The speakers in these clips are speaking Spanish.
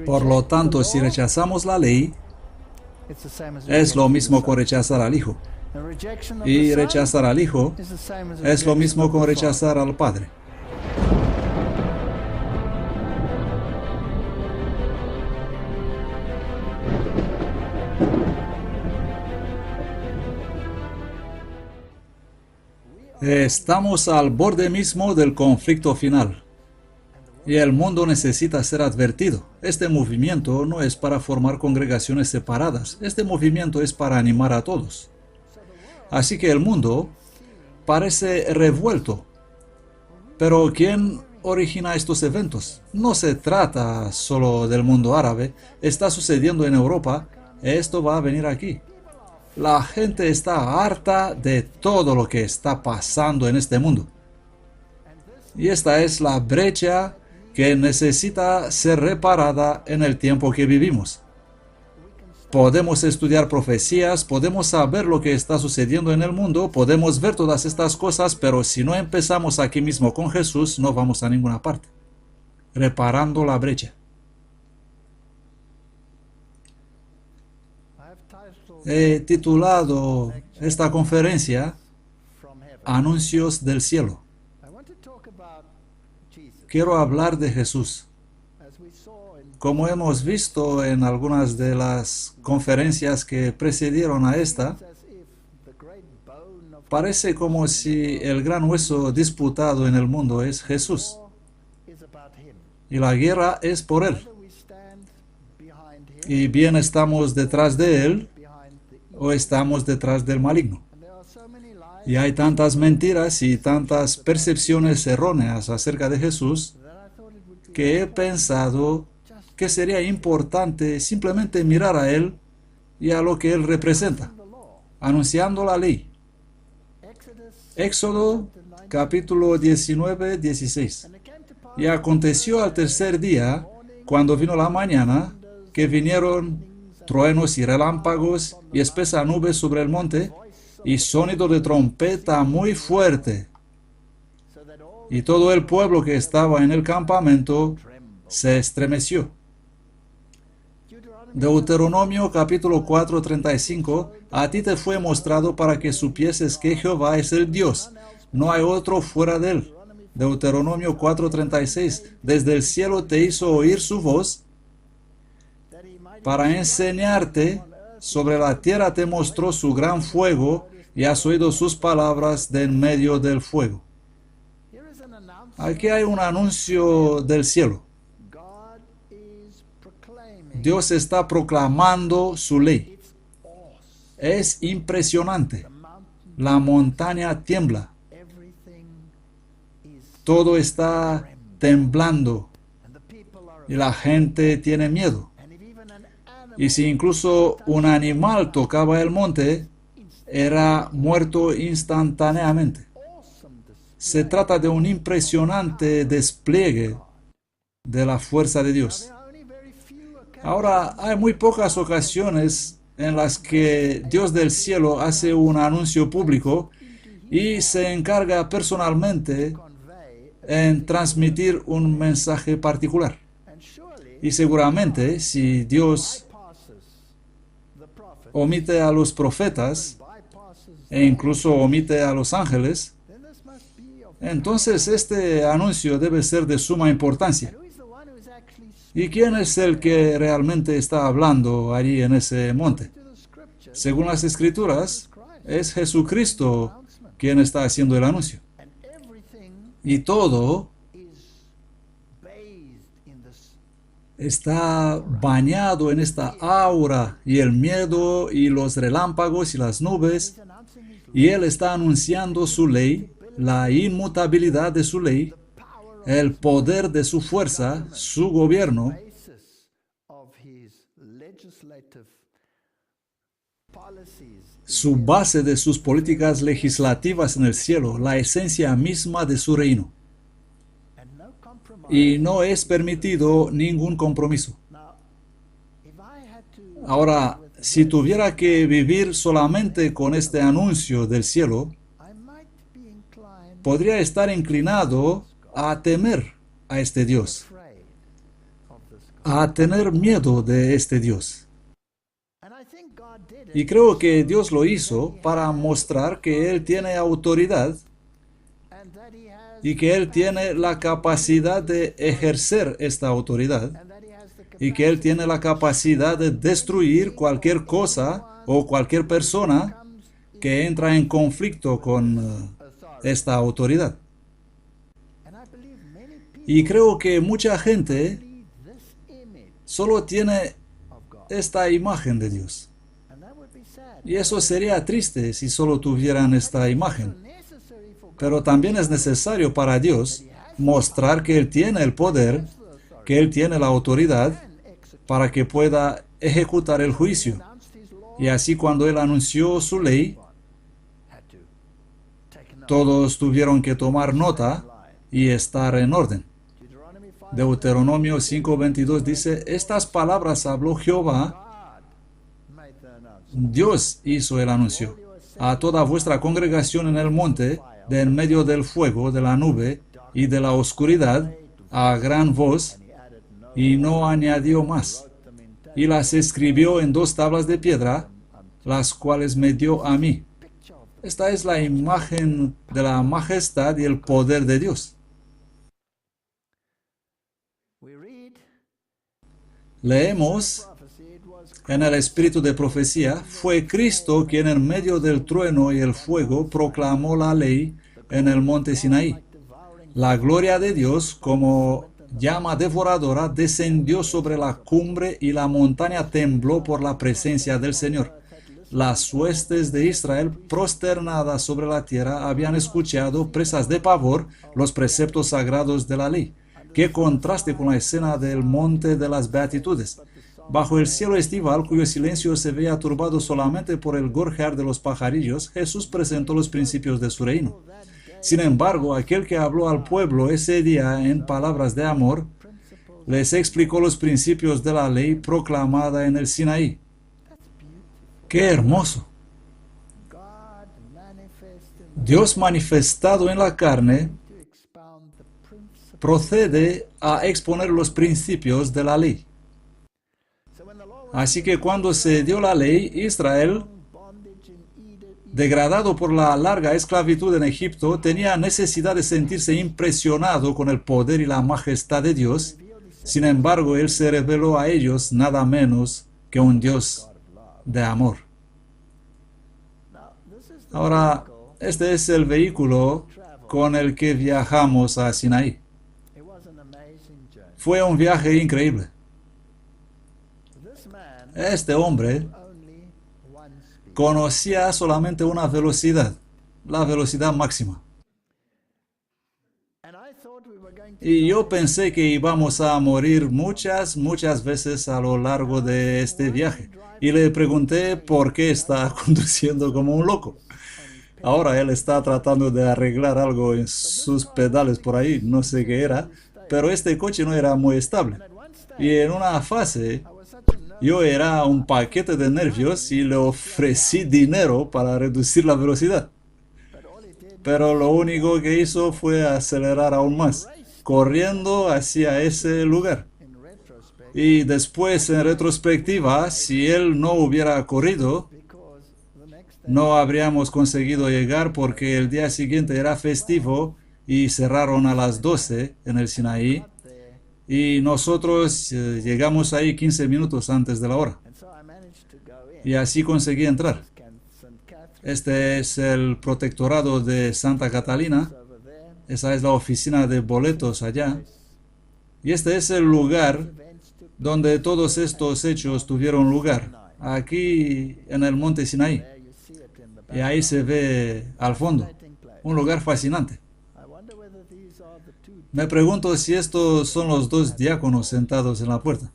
Por lo tanto, si rechazamos la ley, es lo mismo con rechazar al Hijo. Y rechazar al Hijo es lo mismo con rechazar al Padre. Estamos al borde mismo del conflicto final. Y el mundo necesita ser advertido. Este movimiento no es para formar congregaciones separadas. Este movimiento es para animar a todos. Así que el mundo parece revuelto. Pero ¿quién origina estos eventos? No se trata solo del mundo árabe. Está sucediendo en Europa. Esto va a venir aquí. La gente está harta de todo lo que está pasando en este mundo. Y esta es la brecha que necesita ser reparada en el tiempo que vivimos. Podemos estudiar profecías, podemos saber lo que está sucediendo en el mundo, podemos ver todas estas cosas, pero si no empezamos aquí mismo con Jesús, no vamos a ninguna parte. Reparando la brecha. He titulado esta conferencia Anuncios del Cielo. Quiero hablar de Jesús. Como hemos visto en algunas de las conferencias que precedieron a esta, parece como si el gran hueso disputado en el mundo es Jesús. Y la guerra es por Él. Y bien estamos detrás de Él o estamos detrás del maligno. Y hay tantas mentiras y tantas percepciones erróneas acerca de Jesús que he pensado que sería importante simplemente mirar a Él y a lo que Él representa, anunciando la ley. Éxodo capítulo 19, 16. Y aconteció al tercer día, cuando vino la mañana, que vinieron truenos y relámpagos y espesa nube sobre el monte, y sonido de trompeta muy fuerte. Y todo el pueblo que estaba en el campamento se estremeció. Deuteronomio capítulo 4, 35. A ti te fue mostrado para que supieses que Jehová es el Dios. No hay otro fuera de él. Deuteronomio 4, 36. Desde el cielo te hizo oír su voz para enseñarte. Sobre la tierra te mostró su gran fuego y has oído sus palabras de en medio del fuego. Aquí hay un anuncio del cielo. Dios está proclamando su ley. Es impresionante. La montaña tiembla. Todo está temblando. Y la gente tiene miedo. Y si incluso un animal tocaba el monte, era muerto instantáneamente. Se trata de un impresionante despliegue de la fuerza de Dios. Ahora, hay muy pocas ocasiones en las que Dios del cielo hace un anuncio público y se encarga personalmente en transmitir un mensaje particular. Y seguramente, si Dios omite a los profetas e incluso omite a los ángeles, entonces este anuncio debe ser de suma importancia. ¿Y quién es el que realmente está hablando allí en ese monte? Según las Escrituras, es Jesucristo quien está haciendo el anuncio. Y todo está bañado en esta aura y el miedo y los relámpagos y las nubes. Y Él está anunciando su ley, la inmutabilidad de su ley, el poder de su fuerza, su gobierno, su base de sus políticas legislativas en el cielo, la esencia misma de su reino. Y no es permitido ningún compromiso. Ahora, si tuviera que vivir solamente con este anuncio del cielo, podría estar inclinado a temer a este Dios. a tener miedo de este Dios. Y creo que Dios lo hizo para mostrar que Él tiene autoridad y que Él tiene la capacidad de ejercer esta autoridad y que Él tiene la capacidad de destruir cualquier cosa o cualquier persona que entra en conflicto con esta autoridad. Y creo que mucha gente solo tiene esta imagen de Dios. Y eso sería triste si solo tuvieran esta imagen. Pero también es necesario para Dios mostrar que Él tiene el poder, que Él tiene la autoridad para que pueda ejecutar el juicio. Y así cuando Él anunció su ley, todos tuvieron que tomar nota y estar en orden. Deuteronomio 5:22 dice, estas palabras habló Jehová, Dios hizo el anuncio, a toda vuestra congregación en el monte, de en medio del fuego, de la nube y de la oscuridad, a gran voz, y no añadió más. Y las escribió en 2 tablas de piedra, las cuales me dio a mí. Esta es la imagen de la majestad y el poder de Dios. Leemos en el espíritu de profecía, fue Cristo quien en medio del trueno y el fuego proclamó la ley en el monte Sinaí. La gloria de Dios como llama devoradora descendió sobre la cumbre y la montaña tembló por la presencia del Señor. Las huestes de Israel prosternadas sobre la tierra habían escuchado, presas de pavor, los preceptos sagrados de la ley. Qué contraste con la escena del monte de las beatitudes. Bajo el cielo estival, cuyo silencio se veía turbado solamente por el gorjear de los pajarillos, Jesús presentó los principios de su reino. Sin embargo, aquel que habló al pueblo ese día en palabras de amor, les explicó los principios de la ley proclamada en el Sinaí. ¡Qué hermoso! Dios manifestado en la carne procede a exponer los principios de la ley. Así que cuando se dio la ley, Israel, degradado por la larga esclavitud en Egipto, tenía necesidad de sentirse impresionado con el poder y la majestad de Dios. Sin embargo, Él se reveló a ellos nada menos que un Dios de amor. Ahora, este es el vehículo con el que viajamos a Sinaí. Fue un viaje increíble. Este hombre conocía solamente una velocidad, la velocidad máxima. Y yo pensé que íbamos a morir muchas veces a lo largo de este viaje. Y le pregunté por qué está conduciendo como un loco. Ahora él está tratando de arreglar algo en sus pedales por ahí, no sé qué era, pero este coche no era muy estable. Y en una fase, yo era un paquete de nervios y le ofrecí dinero para reducir la velocidad. Pero lo único que hizo fue acelerar aún más, corriendo hacia ese lugar. Y después, en retrospectiva, si él no hubiera corrido, no habríamos conseguido llegar porque el día siguiente era festivo y cerraron a las 12 en el Sinaí. Y nosotros llegamos ahí 15 minutos antes de la hora. Y así conseguí entrar. Este es el protectorado de Santa Catalina. Esa es la oficina de boletos allá. Y este es el lugar donde todos estos hechos tuvieron lugar. Aquí en el monte Sinaí. Y ahí se ve al fondo. Un lugar fascinante. Me pregunto si estos son los 2 diáconos sentados en la puerta.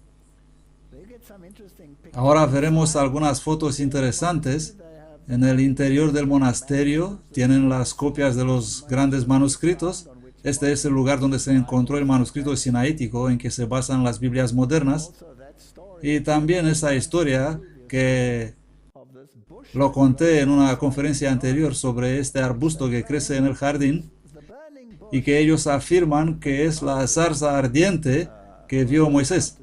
Ahora veremos algunas fotos interesantes. En el interior del monasterio tienen las copias de los grandes manuscritos. Este es el lugar donde se encontró el manuscrito sinaítico en que se basan las Biblias modernas. Y también esa historia que lo conté en una conferencia anterior sobre este arbusto que crece en el jardín y que ellos afirman que es la zarza ardiente que vio Moisés.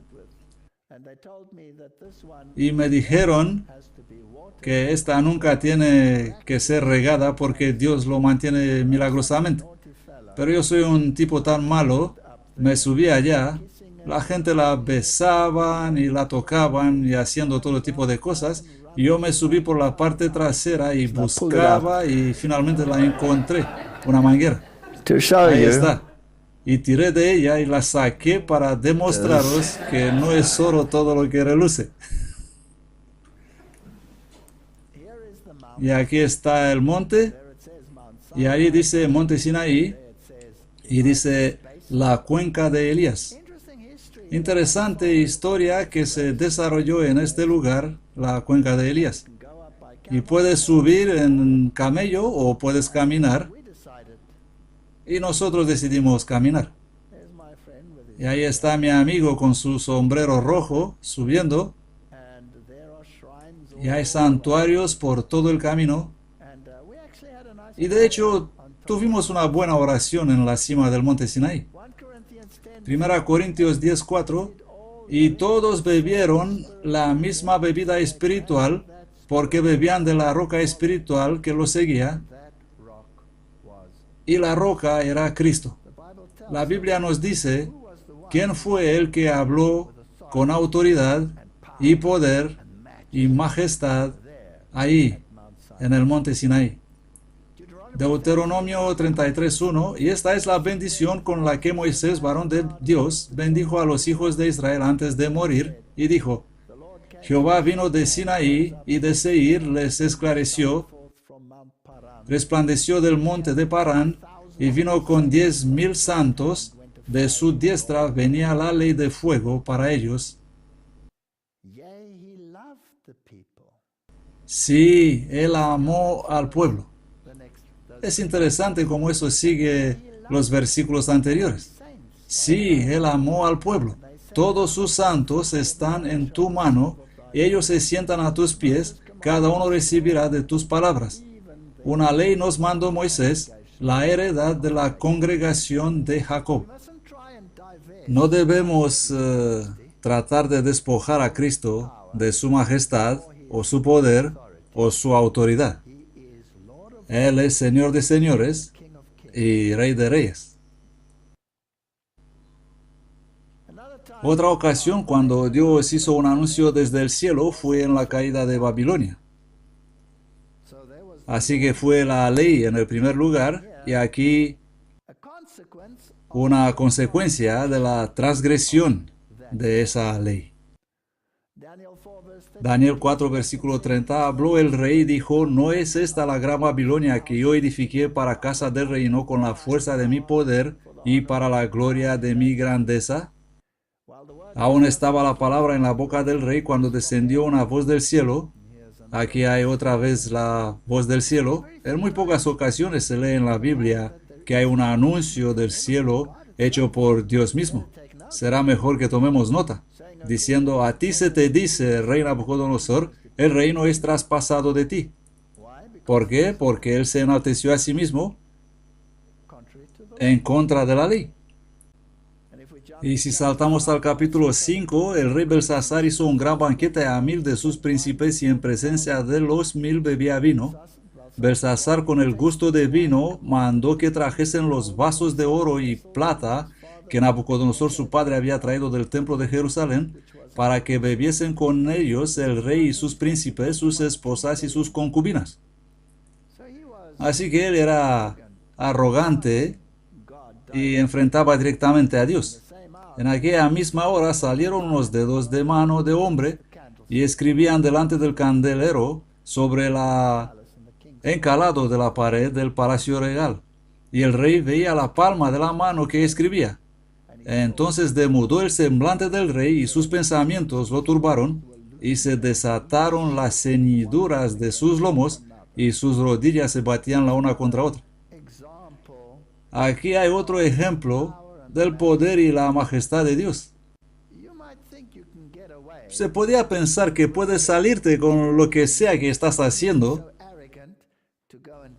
y me dijeron que esta nunca tiene que ser regada porque Dios lo mantiene milagrosamente. Pero yo soy un tipo tan malo, me subí allá, la gente la besaban y la tocaban y haciendo todo tipo de cosas, y yo me subí por la parte trasera y buscaba y finalmente la encontré, una manguera. To show Ahí you está. Y tiré de ella y la saqué para demostraros que no es oro todo lo que reluce. Y aquí está el monte, y ahí dice Monte Sinaí, y dice la cuenca de Elías. Interesante historia que se desarrolló en este lugar, la cuenca de Elías. Y puedes subir en camello o puedes caminar, y nosotros decidimos caminar. Y ahí está mi amigo con su sombrero rojo subiendo, y hay santuarios por todo el camino. Y de hecho, tuvimos una buena oración en la cima del monte Sinaí. 1 Corintios 10:4, y todos bebieron la misma bebida espiritual, porque bebían de la roca espiritual que los seguía, y la roca era Cristo. La Biblia nos dice quién fue el que habló con autoridad y poder y majestad ahí en el monte Sinaí. Deuteronomio 33:1, y esta es la bendición con la que Moisés, varón de Dios, bendijo a los hijos de Israel antes de morir, y dijo: Jehová vino de Sinaí y de Seir les esclareció, resplandeció del monte de Parán, y vino con 10,000 santos, de su diestra venía la ley de fuego para ellos. Sí, él amó al pueblo. Es interesante cómo eso sigue los versículos anteriores. Sí, él amó al pueblo. Todos sus santos están en tu mano, ellos se sientan a tus pies, cada uno recibirá de tus palabras. Una ley nos mandó Moisés, la heredad de la congregación de Jacob. No debemos tratar de despojar a Cristo de su majestad, o su poder, o su autoridad. Él es Señor de señores y Rey de reyes. Otra ocasión cuando Dios hizo un anuncio desde el cielo fue en la caída de Babilonia. Así que fue la ley en el primer lugar, y aquí una consecuencia de la transgresión de esa ley. Daniel 4, versículo 30, habló el rey y dijo: ¿No es esta la gran Babilonia que yo edifiqué para casa del reino con la fuerza de mi poder y para la gloria de mi grandeza? Aún estaba la palabra en la boca del rey cuando descendió una voz del cielo. Aquí hay otra vez la voz del cielo. En muy pocas ocasiones se lee en la Biblia que hay un anuncio del cielo hecho por Dios mismo. Será mejor que tomemos nota, diciendo: a ti se te dice, rey Nabucodonosor, el reino es traspasado de ti. ¿Por qué? Porque él se enalteció a sí mismo en contra de la ley. Y si saltamos al capítulo 5, el rey Belsasar hizo un gran banquete a 1,000 de sus príncipes, y en presencia de los 1,000 bebía vino. Belsasar, con el gusto de vino, mandó que trajesen los vasos de oro y plata que Nabucodonosor su padre había traído del templo de Jerusalén, para que bebiesen con ellos el rey y sus príncipes, sus esposas y sus concubinas. Así que él era arrogante y enfrentaba directamente a Dios. En aquella misma hora salieron unos dedos de mano de hombre y escribían delante del candelero sobre el encalado de la pared del palacio real. Y el rey veía la palma de la mano que escribía. Entonces demudó el semblante del rey, y sus pensamientos lo turbaron, y se desataron las ceñiduras de sus lomos, y sus rodillas se batían la una contra otra. Aquí hay otro ejemplo del poder y la majestad de Dios. Se podía pensar que puedes salirte con lo que sea que estás haciendo,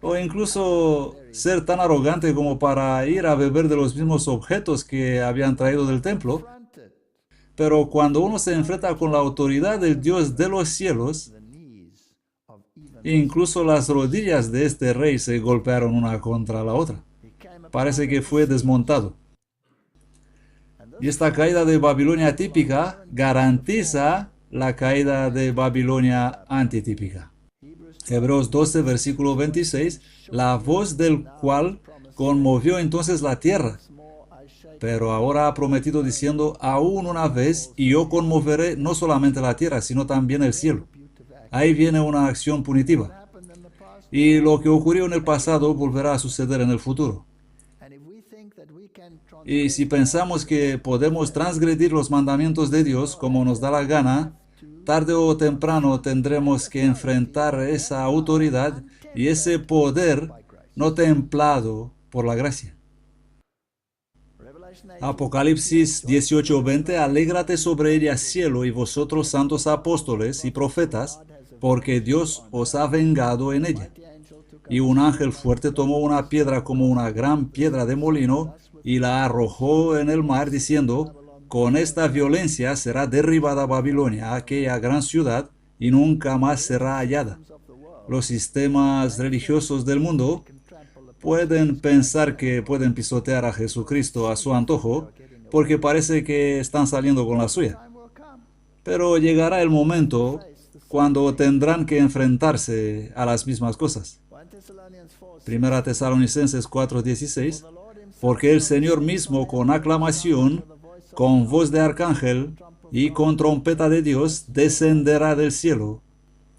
o incluso ser tan arrogante como para ir a beber de los mismos objetos que habían traído del templo. Pero cuando uno se enfrenta con la autoridad del Dios de los cielos, incluso las rodillas de este rey se golpearon una contra la otra. Parece que fue desmontado. Y esta caída de Babilonia típica garantiza la caída de Babilonia antitípica. Hebreos 12, versículo 26, la voz del cual conmovió entonces la tierra. Pero ahora ha prometido diciendo, aún una vez, y yo conmoveré no solamente la tierra, sino también el cielo. Ahí viene una acción punitiva. Y lo que ocurrió en el pasado volverá a suceder en el futuro. Y si pensamos que podemos transgredir los mandamientos de Dios como nos da la gana, tarde o temprano tendremos que enfrentar esa autoridad y ese poder no templado por la gracia. Apocalipsis 18:20, alégrate sobre ella, cielo, y vosotros santos apóstoles y profetas, porque Dios os ha vengado en ella. Y un ángel fuerte tomó una piedra como una gran piedra de molino y la arrojó en el mar, diciendo, con esta violencia será derribada Babilonia, aquella gran ciudad, y nunca más será hallada. Los sistemas religiosos del mundo pueden pensar que pueden pisotear a Jesucristo a su antojo, porque parece que están saliendo con la suya. Pero llegará el momento cuando tendrán que enfrentarse a las mismas cosas. Primera Tesalonicenses 4:16, porque el Señor mismo con aclamación, con voz de arcángel y con trompeta de Dios descenderá del cielo,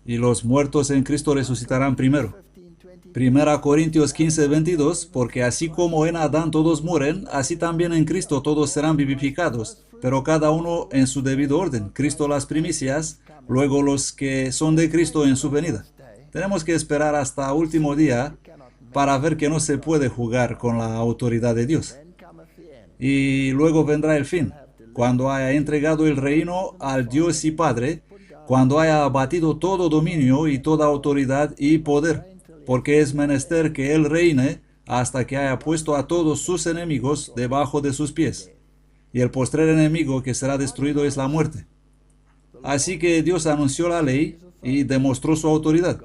y los muertos en Cristo resucitarán primero. Primera Corintios 15:22, porque así como en Adán todos mueren, así también en Cristo todos serán vivificados, pero cada uno en su debido orden. Cristo las primicias, luego los que son de Cristo en su venida. Tenemos que esperar hasta último día para ver que no se puede jugar con la autoridad de Dios. Y luego vendrá el fin, cuando haya entregado el reino al Dios y Padre, cuando haya abatido todo dominio y toda autoridad y poder, porque es menester que Él reine hasta que haya puesto a todos sus enemigos debajo de sus pies. Y el postrer enemigo que será destruido es la muerte. Así que Dios anunció la ley y demostró su autoridad.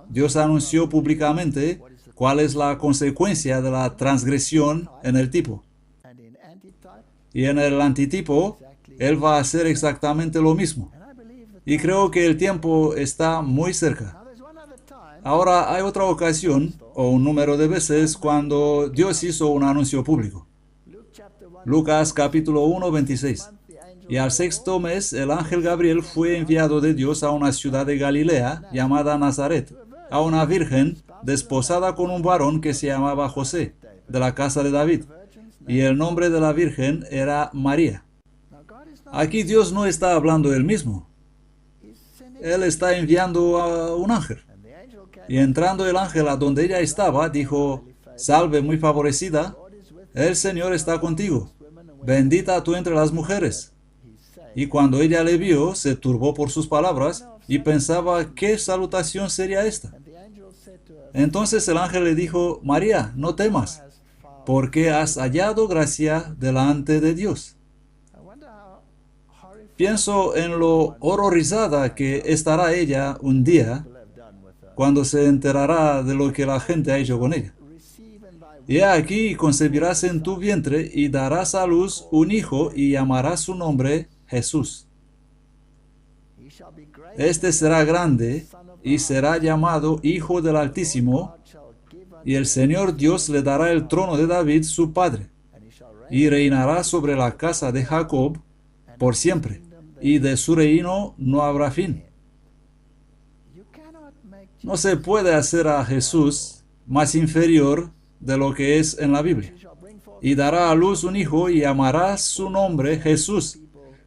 Dios anunció públicamente cuál es la consecuencia de la transgresión en el tipo. Y en el antitipo, Él va a hacer exactamente lo mismo. Y creo que el tiempo está muy cerca. Ahora hay otra ocasión, o un número de veces, cuando Dios hizo un anuncio público. Lucas capítulo 1, 26. Y al sexto mes el ángel Gabriel fue enviado de Dios a una ciudad de Galilea llamada Nazaret, a una virgen desposada con un varón que se llamaba José, de la casa de David, y el nombre de la virgen era María. Aquí Dios no está hablando él mismo. Él está enviando a un ángel. Y entrando el ángel a donde ella estaba, dijo, salve muy favorecida, el Señor está contigo, bendita tú entre las mujeres. Y cuando ella le vio, se turbó por sus palabras y pensaba, ¿qué salutación sería esta? Entonces el ángel le dijo, María, no temas, porque has hallado gracia delante de Dios. Pienso en lo horrorizada que estará ella un día cuando se enterará de lo que la gente ha hecho con ella. Y aquí concebirás en tu vientre y darás a luz un hijo y llamarás su nombre Jesús. Este será grande y será llamado Hijo del Altísimo, y el Señor Dios le dará el trono de David su padre, y reinará sobre la casa de Jacob por siempre, y de su reino no habrá fin. No se puede hacer a Jesús más inferior de lo que es en la Biblia. Y dará a luz un hijo y llamará su nombre Jesús,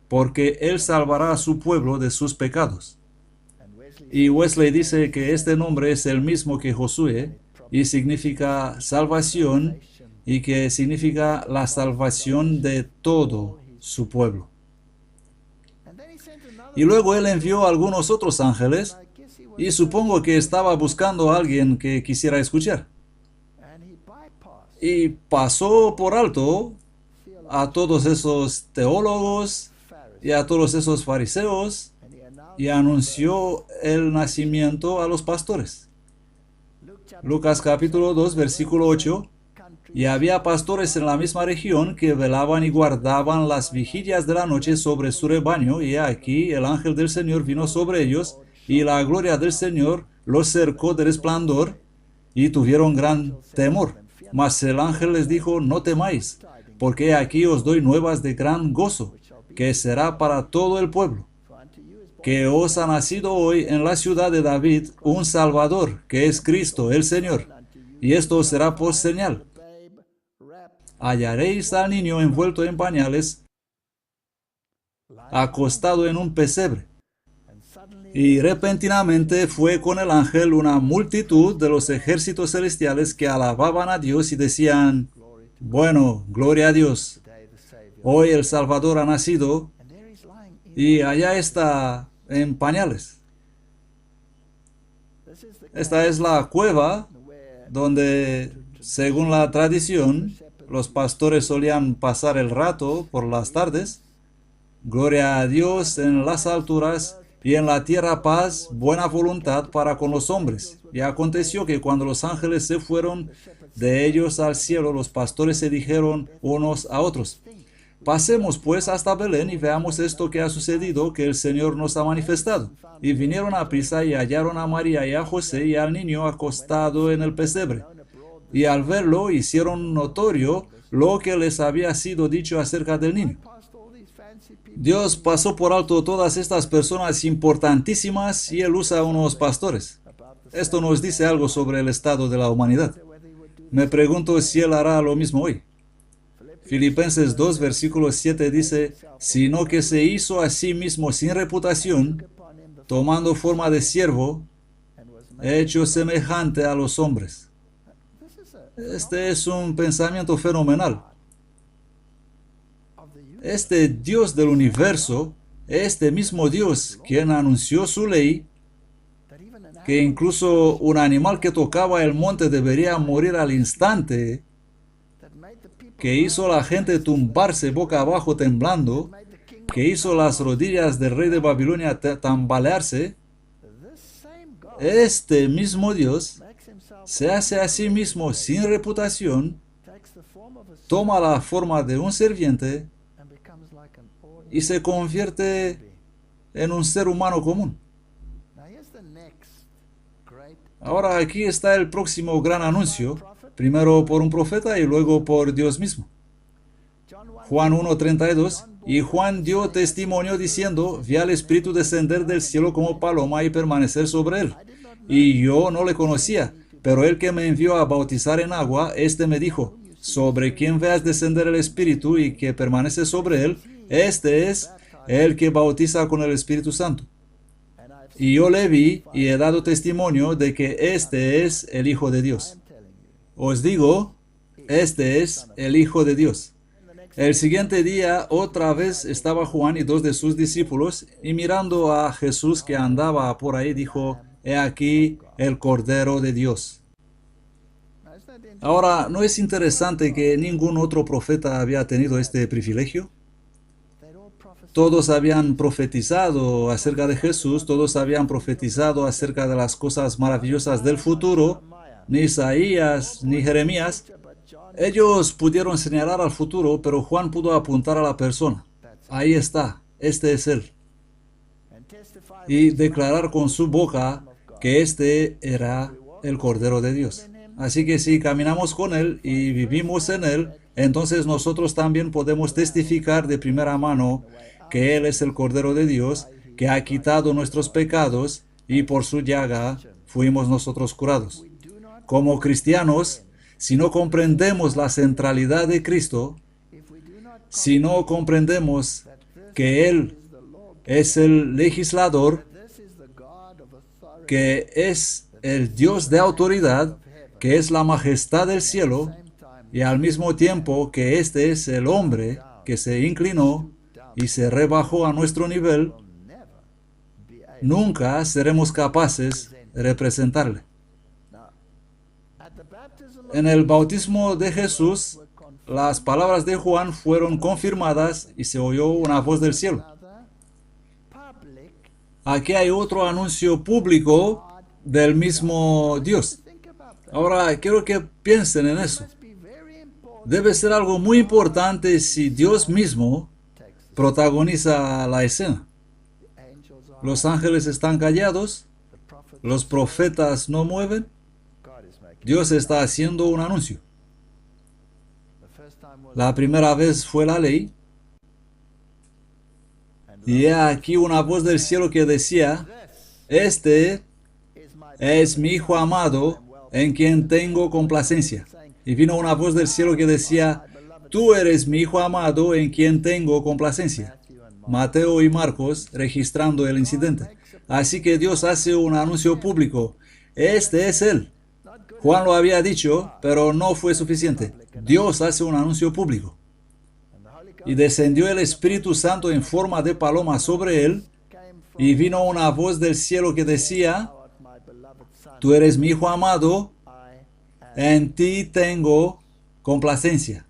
porque él salvará a su pueblo de sus pecados. Y Wesley dice que este nombre es el mismo que Josué y significa salvación y que significa la salvación de todo su pueblo. Y luego él envió a algunos otros ángeles y supongo que estaba buscando a alguien que quisiera escuchar. Y pasó por alto a todos esos teólogos y a todos esos fariseos y anunció el nacimiento a los pastores. Lucas capítulo 2, versículo 8. Y había pastores en la misma región que velaban y guardaban las vigilias de la noche sobre su rebaño, y aquí el ángel del Señor vino sobre ellos, y la gloria del Señor los cercó de resplandor, y tuvieron gran temor. Mas el ángel les dijo: no temáis, porque aquí os doy nuevas de gran gozo, que será para todo el pueblo, que os ha nacido hoy en la ciudad de David un Salvador, que es Cristo el Señor. Y esto os será por señal: hallaréis al niño envuelto en pañales, acostado en un pesebre. Y repentinamente fue con el ángel una multitud de los ejércitos celestiales que alababan a Dios y decían: bueno, gloria a Dios. Hoy el Salvador ha nacido, y allá está en pañales. Esta es la cueva donde, según la tradición, los pastores solían pasar el rato por las tardes. Gloria a Dios en las alturas, y en la tierra paz, buena voluntad para con los hombres. Y aconteció que cuando los ángeles se fueron de ellos al cielo, los pastores se dijeron unos a otros: pasemos pues hasta Belén y veamos esto que ha sucedido, que el Señor nos ha manifestado. Y vinieron a prisa y hallaron a María y a José y al niño acostado en el pesebre. Y al verlo hicieron notorio lo que les había sido dicho acerca del niño. Dios pasó por alto todas estas personas importantísimas y Él usa a unos pastores. Esto nos dice algo sobre el estado de la humanidad. Me pregunto si Él hará lo mismo hoy. Filipenses 2, versículo 7 dice: sino que se hizo a sí mismo sin reputación, tomando forma de siervo, hecho semejante a los hombres. Este es un pensamiento fenomenal. Este Dios del universo, este mismo Dios quien anunció su ley, que incluso un animal que tocaba el monte debería morir al instante, que hizo a la gente tumbarse boca abajo temblando, que hizo las rodillas del rey de Babilonia tambalearse, este mismo Dios se hace a sí mismo sin reputación, toma la forma de un sirviente y se convierte en un ser humano común. Ahora aquí está el próximo gran anuncio, primero por un profeta y luego por Dios mismo. Juan 1:32, y Juan dio testimonio diciendo: vi al Espíritu descender del cielo como paloma y permanecer sobre él. Y yo no le conocía, pero el que me envió a bautizar en agua, este me dijo: sobre quien veas descender el Espíritu y que permanece sobre él, este es el que bautiza con el Espíritu Santo. Y yo le vi y he dado testimonio de que este es el Hijo de Dios. Os digo, este es el Hijo de Dios. El siguiente día otra vez estaba Juan y 2 de sus discípulos, y mirando a Jesús que andaba por ahí, dijo: he aquí el Cordero de Dios. Ahora, ¿no es interesante que ningún otro profeta había tenido este privilegio? Todos habían profetizado acerca de Jesús, todos habían profetizado acerca de las cosas maravillosas del futuro. Ni Isaías ni Jeremías. Ellos pudieron señalar al futuro, pero Juan pudo apuntar a la persona. Ahí está, este es él. Y declarar con su boca que este era el Cordero de Dios. Así que si caminamos con él y vivimos en él, entonces nosotros también podemos testificar de primera mano que él es el Cordero de Dios, que ha quitado nuestros pecados y por su llaga fuimos nosotros curados. Como cristianos, si no comprendemos la centralidad de Cristo, si no comprendemos que Él es el legislador, que es el Dios de autoridad, que es la majestad del cielo, y al mismo tiempo que este es el hombre que se inclinó y se rebajó a nuestro nivel, nunca seremos capaces de representarle. En el bautismo de Jesús, las palabras de Juan fueron confirmadas y se oyó una voz del cielo. Aquí hay otro anuncio público del mismo Dios. Ahora, quiero que piensen en eso. Debe ser algo muy importante si Dios mismo protagoniza la escena. Los ángeles están callados, los profetas no mueven, Dios está haciendo un anuncio. La primera vez fue la ley, y he aquí una voz del cielo que decía, este es mi Hijo amado, en quien tengo complacencia. Y vino una voz del cielo que decía, tú eres mi Hijo amado, en quien tengo complacencia. Mateo y Marcos registrando el incidente. Así que Dios hace un anuncio público. Este es Él. Juan lo había dicho, pero no fue suficiente. Dios hace un anuncio público. Y descendió el Espíritu Santo en forma de paloma sobre él, y vino una voz del cielo que decía, tú eres mi Hijo amado, en ti tengo complacencia.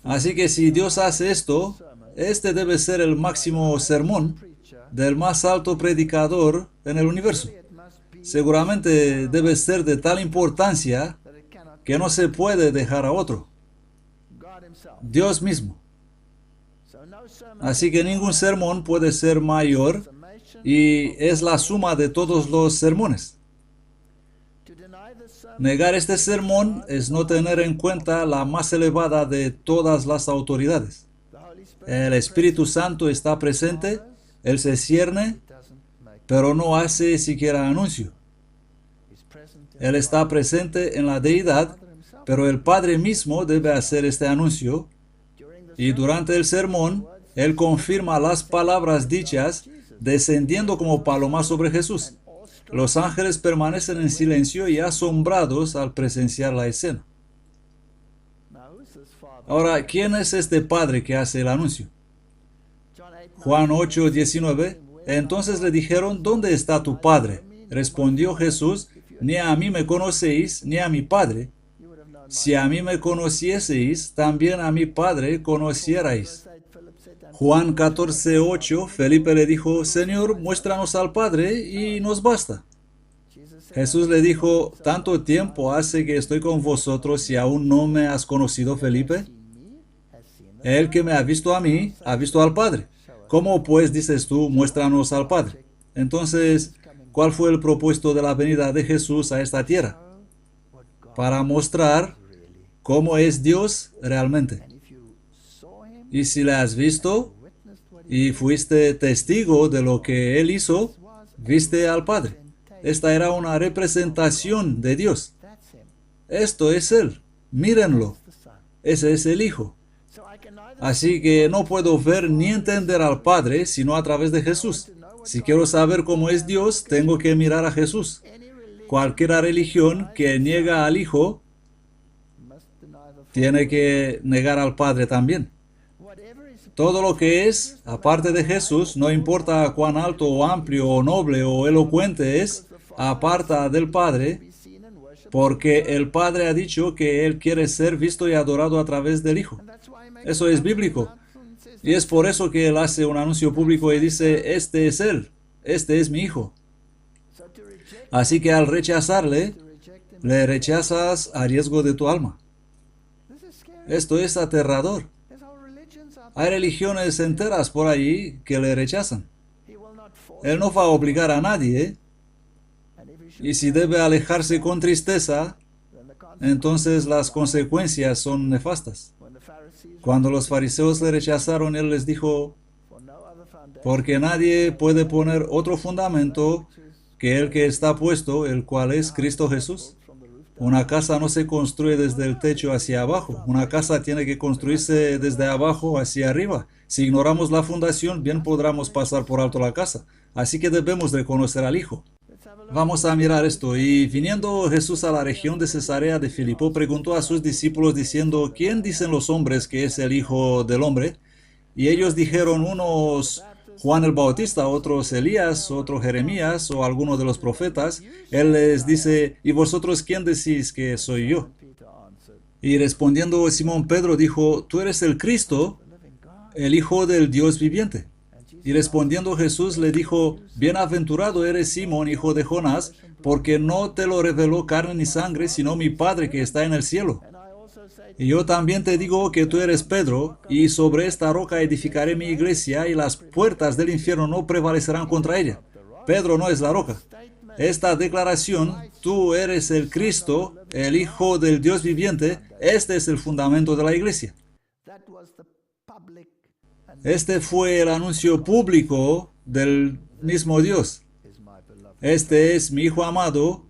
Así que si Dios hace esto, este debe ser el máximo sermón del más alto predicador en el universo. Seguramente debe ser de tal importancia que no se puede dejar a otro. Dios mismo. Así que ningún sermón puede ser mayor y es la suma de todos los sermones. Negar este sermón es no tener en cuenta la más elevada de todas las autoridades. El Espíritu Santo está presente, Él se cierne, pero no hace siquiera anuncio. Él está presente en la deidad, pero el Padre mismo debe hacer este anuncio, y durante el sermón, Él confirma las palabras dichas descendiendo como paloma sobre Jesús. Los ángeles permanecen en silencio y asombrados al presenciar la escena. Ahora, ¿quién es este Padre que hace el anuncio? Juan 8:19. Entonces le dijeron, ¿dónde está tu Padre? Respondió Jesús, ni a mí me conocéis, ni a mi Padre. Si a mí me conocieseis, también a mi Padre conocierais. Juan 14:8, Felipe le dijo, Señor, muéstranos al Padre y nos basta. Jesús le dijo, ¿tanto tiempo hace que estoy con vosotros y aún no me has conocido, Felipe? El que me ha visto a mí, ha visto al Padre. ¿Cómo pues dices tú, muéstranos al Padre? Entonces, ¿cuál fue el propósito de la venida de Jesús a esta tierra? Para mostrar cómo es Dios realmente. Y si le has visto y fuiste testigo de lo que Él hizo, viste al Padre. Esta era una representación de Dios. Esto es Él. Mírenlo. Ese es el Hijo. Así que no puedo ver ni entender al Padre sino a través de Jesús. Si quiero saber cómo es Dios, tengo que mirar a Jesús. Cualquier religión que niega al Hijo tiene que negar al Padre también. Todo lo que es, aparte de Jesús, no importa cuán alto o amplio o noble o elocuente es, aparta del Padre, porque el Padre ha dicho que Él quiere ser visto y adorado a través del Hijo. Eso es bíblico. Y es por eso que Él hace un anuncio público y dice, este es Él, este es mi Hijo. Así que al rechazarle, le rechazas a riesgo de tu alma. Esto es aterrador. Hay religiones enteras por ahí que le rechazan. Él no va a obligar a nadie. Y si debe alejarse con tristeza, entonces las consecuencias son nefastas. Cuando los fariseos le rechazaron, Él les dijo, porque nadie puede poner otro fundamento que el que está puesto, el cual es Cristo Jesús. Una casa no se construye desde el techo hacia abajo. Una casa tiene que construirse desde abajo hacia arriba. Si ignoramos la fundación, bien podremos pasar por alto la casa. Así que debemos reconocer al Hijo. Vamos a mirar esto. Y viniendo Jesús a la región de Cesarea de Filipo, preguntó a sus discípulos diciendo, ¿quién dicen los hombres que es el Hijo del Hombre? Y ellos dijeron, unos Juan el Bautista, otros Elías, otro Jeremías o alguno de los profetas. Él les dice, ¿y vosotros quién decís que soy yo? Y respondiendo Simón Pedro dijo, tú eres el Cristo, el Hijo del Dios viviente. Y respondiendo Jesús le dijo, bienaventurado eres Simón, hijo de Jonás, porque no te lo reveló carne ni sangre, sino mi Padre que está en el cielo. Y yo también te digo que tú eres Pedro, y sobre esta roca edificaré mi iglesia, y las puertas del infierno no prevalecerán contra ella. Pedro no es la roca. Esta declaración, tú eres el Cristo, el Hijo del Dios viviente, este es el fundamento de la iglesia. Este fue el anuncio público del mismo Dios. Este es mi Hijo amado,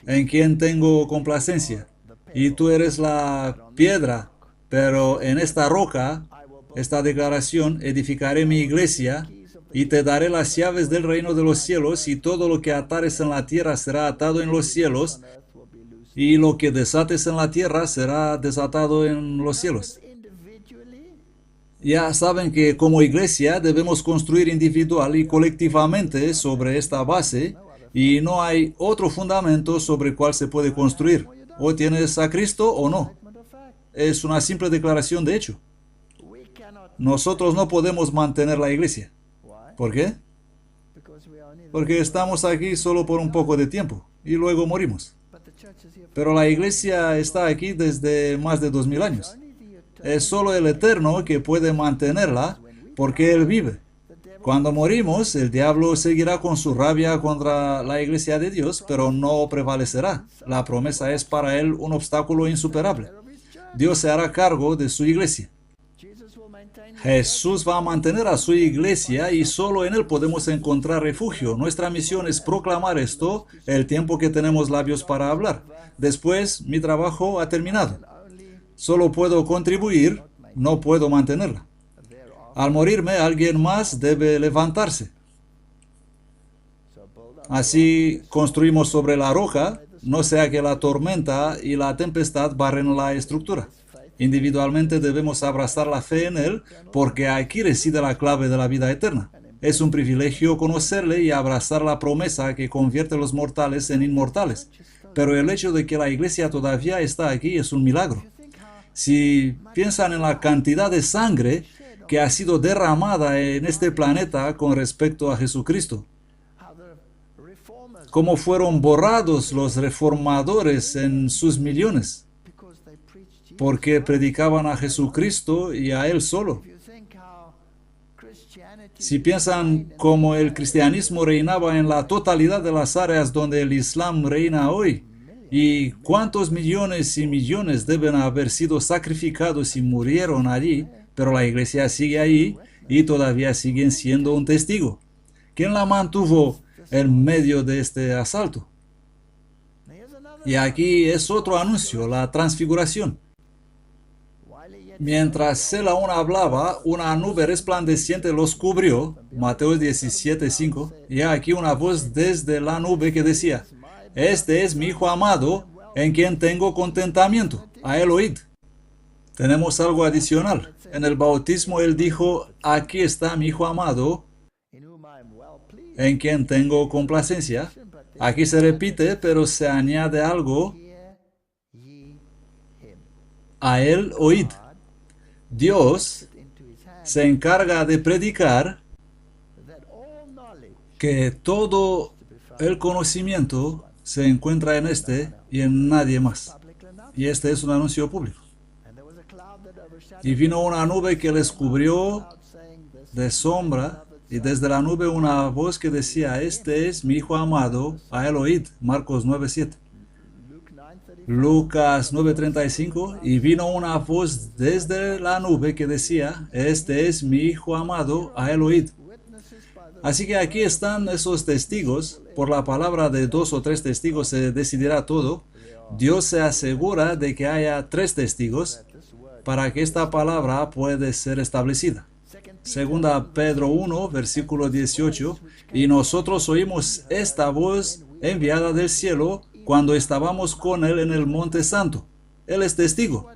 en quien tengo complacencia. Y tú eres la piedra, pero en esta roca, esta declaración, edificaré mi iglesia y te daré las llaves del reino de los cielos, y todo lo que atares en la tierra será atado en los cielos, y lo que desates en la tierra será desatado en los cielos. Ya saben que como iglesia debemos construir individual y colectivamente sobre esta base, y no hay otro fundamento sobre el cual se puede construir. O tienes a Cristo o no. Es una simple declaración de hecho. Nosotros no podemos mantener la iglesia. ¿Por qué? Porque estamos aquí solo por un poco de tiempo y luego morimos. Pero la iglesia está aquí desde más de 2000 años. Es solo el Eterno que puede mantenerla porque Él vive. Cuando morimos, el diablo seguirá con su rabia contra la iglesia de Dios, pero no prevalecerá. La promesa es para él un obstáculo insuperable. Dios se hará cargo de su iglesia. Jesús va a mantener a su iglesia y solo en Él podemos encontrar refugio. Nuestra misión es proclamar esto el tiempo que tenemos labios para hablar. Después, mi trabajo ha terminado. Solo puedo contribuir, no puedo mantenerla. Al morirme, alguien más debe levantarse. Así construimos sobre la roca, no sea que la tormenta y la tempestad barren la estructura. Individualmente debemos abrazar la fe en Él, porque aquí reside la clave de la vida eterna. Es un privilegio conocerle y abrazar la promesa que convierte a los mortales en inmortales. Pero el hecho de que la iglesia todavía está aquí es un milagro. Si piensan en la cantidad de sangre que ha sido derramada en este planeta con respecto a Jesucristo, cómo fueron borrados los reformadores en sus millones, porque predicaban a Jesucristo y a Él solo. Si piensan cómo el cristianismo reinaba en la totalidad de las áreas donde el Islam reina hoy, y cuántos millones y millones deben haber sido sacrificados y murieron allí, pero la iglesia sigue ahí y todavía siguen siendo un testigo. ¿Quién la mantuvo en medio de este asalto? Y aquí es otro anuncio, la transfiguración. Mientras él aún hablaba, una nube resplandeciente los cubrió, Mateo 17:5, y aquí una voz desde la nube que decía, este es mi Hijo amado, en quien tengo contentamiento, a él oíd. Tenemos algo adicional. En el bautismo él dijo, aquí está mi Hijo amado, en quien tengo complacencia. Aquí se repite, pero se añade algo, a él oíd. Dios se encarga de predicar que todo el conocimiento se encuentra en este y en nadie más. Y este es un anuncio público. Y vino una nube que les cubrió de sombra, y desde la nube una voz que decía, este es mi Hijo amado, a él oíd. Marcos 9:7. Lucas 9:35, y vino una voz desde la nube que decía, este es mi Hijo amado, a él oíd. Así que aquí están esos testigos. Por la palabra de 2 o 3 testigos se decidirá todo. Dios se asegura de que haya 3 testigos para que esta palabra pueda ser establecida. Segunda Pedro 1, versículo 18, y nosotros oímos esta voz enviada del cielo cuando estábamos con Él en el Monte Santo. Él es testigo.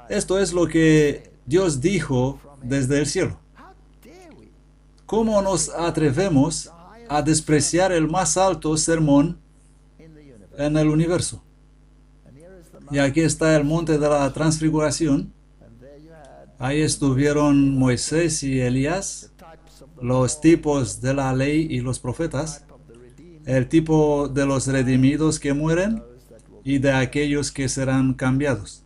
Esto es lo que Dios dijo desde el cielo. ¿Cómo nos atrevemos a despreciar el más alto sermón en el universo? Y aquí está el monte de la transfiguración. Ahí estuvieron Moisés y Elías, los tipos de la ley y los profetas, el tipo de los redimidos que mueren y de aquellos que serán cambiados.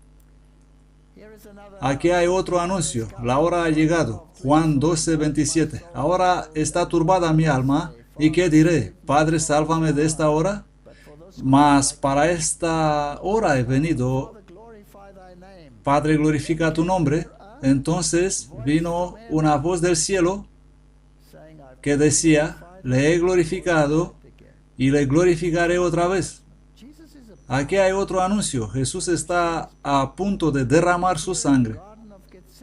Aquí hay otro anuncio. La hora ha llegado. Juan 12:27. Ahora está turbada mi alma. ¿Y qué diré? Padre, sálvame de esta hora. Mas para esta hora he venido. Padre, glorifica tu nombre. Entonces vino una voz del cielo que decía, le he glorificado y le glorificaré otra vez. Aquí hay otro anuncio. Jesús está a punto de derramar su sangre.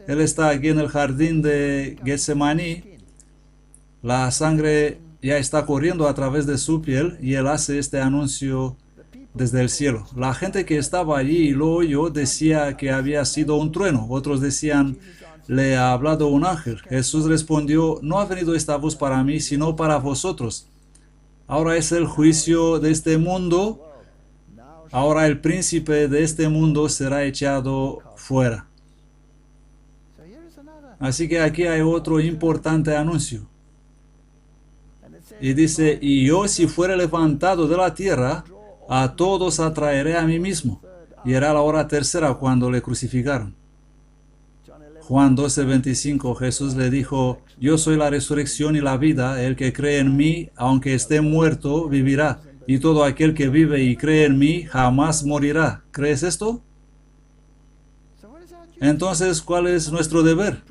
Él está aquí en el jardín de Getsemaní. La sangre ya está corriendo a través de su piel y él hace este anuncio desde el cielo. La gente que estaba allí y lo oyó decía que había sido un trueno. Otros decían, le ha hablado un ángel. Jesús respondió, no ha venido esta voz para mí, sino para vosotros. Ahora es el juicio de este mundo. Ahora el príncipe de este mundo será echado fuera. Así que aquí hay otro importante anuncio. Y dice, y yo si fuere levantado de la tierra, a todos atraeré a mí mismo. Y era la hora tercera cuando le crucificaron. Juan 12:25, Jesús le dijo, yo soy la resurrección y la vida, el que cree en mí, aunque esté muerto, vivirá. Y todo aquel que vive y cree en mí, jamás morirá. ¿Crees esto? Entonces, ¿cuál es nuestro deber?